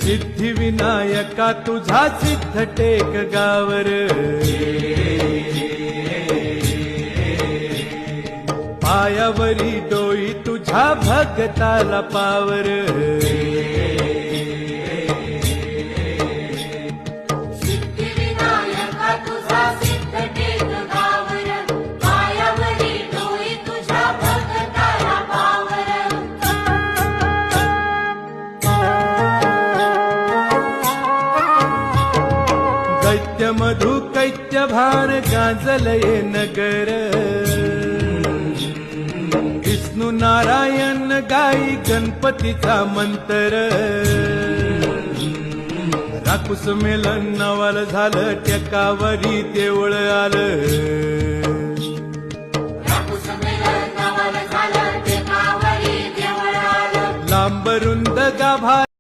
सिद्धिविनायका तुझा सिद्ध टेक गावर, पायावरी डोई तुझ्या भगताला पावर, सिद्धिविनायका तुझा सिद्ध टेक गावर, पायावरी डोई तुझ्या भगताला पावर. दैत्य मधु कैत्य भार गाजलये नगर, विष्णू नारायण गाई गणपतीचा मंत्र, राकुस मेलन नवल झालं टेकावरी देवळ आलं, राकुस मेलन नवल झालं टेकावरी देवळ आलं. लांबरुंद गाभा